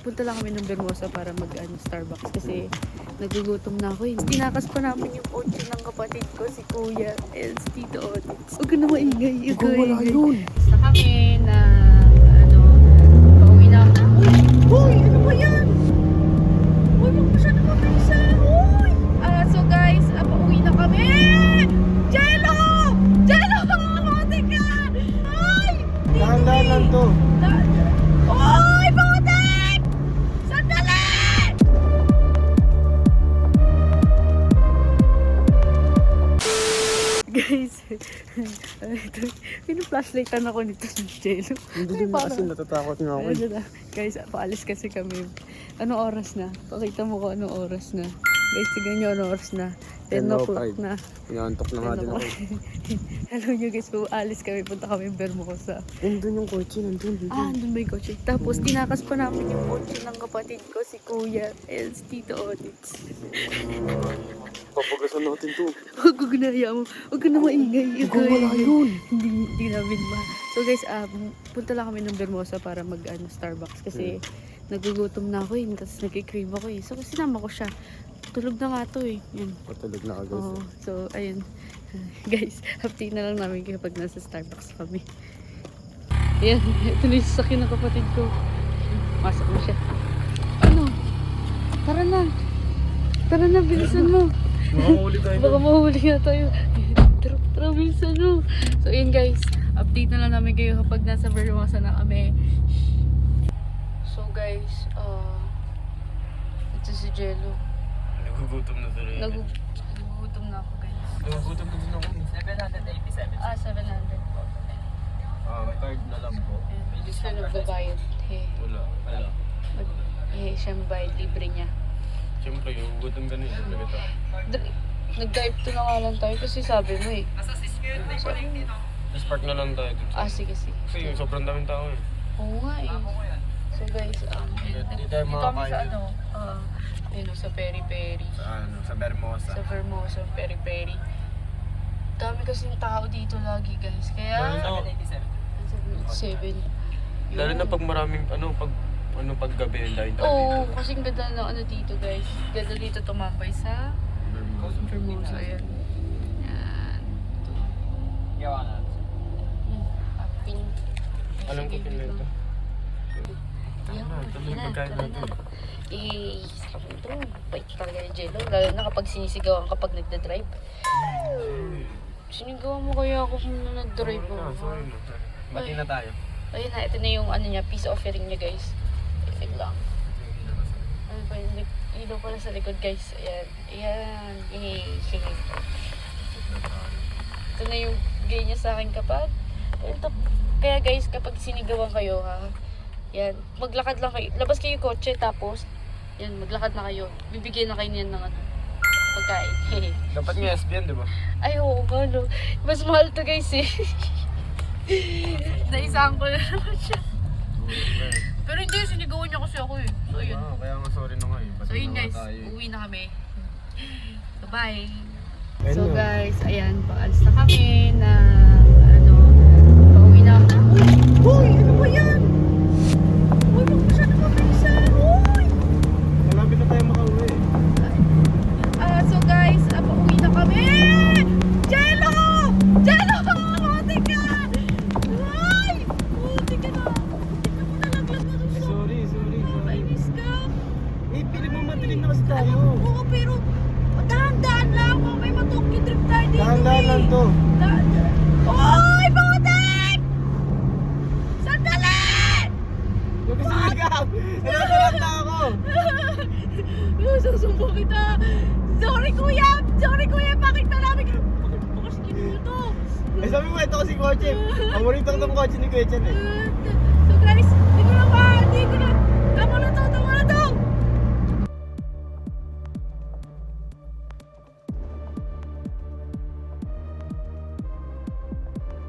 punta lang kami ng Bermosa para Starbucks kasi nagugutom na ako eh. Tinakas pa namin yung kotse ng kapatid ko, si Kuya, and si Tito Onyx. Huwag ka na maingay. Ikaw wala yun. Basta kami na, pauwi na ako. Uy! Ano ba yan? Uy, wag masyado mabilisa. Uy! So guys, pauwi na kami! Jello! Jello! Mabuti ka! Ay! Dahan-dahan lang to. Uy! Butik! Sandali! Guys, pina-flashlightan ako nito si Jello. Hindi din na kasi natatakot nga ako. Guys, paalis kasi kami. Anong oras na? Pakita mo ko anong oras na. Guys, tignan nyo anong oras na. 10 o'clock na. Inaantok na nga din ako. Hello nyo guys, paalis kami. Punta kami Bermosa. Nandun yung kotse, nandun. Andun ba yung kotse? Tapos, tinakas pa namin yung kotse ng kapatid ko, si Kuya, and si Tito Onyx. Papagasan natin to. Huwag ko ginaya mo. Huwag ka na maingay. Ikaw wala yun. Hindi namin ba. So guys, punta lang kami ng Bermosa para Starbucks kasi nagugutom na ako eh. Tapos nag-crave ako eh. So sinama ko siya. Tulog na nga to eh. Yan. Patulog na ka guys. Oo. So ayun. Guys, update na lang namin kayo pag nasa Starbucks kami. Ayan. Ito na yung sasakyan ng kapatid ko. Masok na siya. Ano? Tara na. Tara na, bilisan mo. Makahuli tayo. Baka mahuli nga tayo. Tara, bilisan mo. So ayun guys, update na lang namin kayo kapag nasa Bermosa na kami. So guys, ito si Jello. Nagugutom na tuloy. Nagugutom na ako guys. Nagugutom na din ako. 787. 700 po. Card na lang po. Ayun, siya nagbabayad. Wala. Siya mabayad, libre niya. Siyempre, yung gutom ka na yun. Nag-dive to na nga lang tayo kasi sabi mo eh. Just park na lang tayo. Sige. Kasi yung sobrang daming tao eh. Oo nga eh. So guys, Hindi tayo dito kami sa makakain. sa Peri-Peri. Sa Bermosa. Sa Vermosa, Peri-Peri. Dami kasing tao dito lagi guys. Kaya, 7. Lalo na pag maraming, pag gabi, dahil tayo Oo, dito. kasing ganda ng dito guys. Ganda dito tumambay sa Vermosa. Ayan. Yan. Pin. Alam ko pinito. Yan. Tuloy pagkain natin. Sarap ito. Bait talaga yung Jello. Lalo na kapag sinisigawan kapag nagda-drive. Sinigawan mo kaya ako kung nag-drive mo. Sorry na. Bati na tayo. Ayun na, ito na yung peace offering niya guys. Wait lang. Ano pa yung ilaw pala sa likod guys. Ayan. Yay. Ito na yung gay niya sa akin kapag. Kaya guys, kapag sinigawan kayo yan, maglakad lang kayo. Labas kayo yung kotse tapos, yan, maglakad na kayo. Bibigyan na kayo niyan ng pagkain. Dapat nga SBN, di ba? Ay, oo nga no. Mas mahal to guys eh. Naisang ko na naman siya. Pero hindi, sinigawan niya kasi ako eh. So yun. Kaya nga sorry na nga eh. So yun guys, uwi na kami. So bye. Ayun So na. guys, ayan, paalis na kami na pauwi na kami. Uy! Ano ba yan? Uy, wag masyado mabilisa. Uy! Malapit na tayo makauwi. So guys, pauwi na kami. Jello! Jello! Buti ka! Ay! Buti ka na. Tignan mo nalaglag na doon sa... Sorry. Kainis ka. Pili mo madilim na kasi tayo. Oo, pero dahan-dahan lang. May Tokyo trip tayo dito. Dahan-dahan lang to. Oy! Butik! Sandali! Huwag kasi nagkakap. Nagkakap na ako. Susumbong kita. Sorry kuya! Bakit na namin? Bakit mo kasi kinuto? Sabi mo, ito kasi kotse. Ang maritang ng kotse ni Kuya Chan eh. So guys, hindi ko na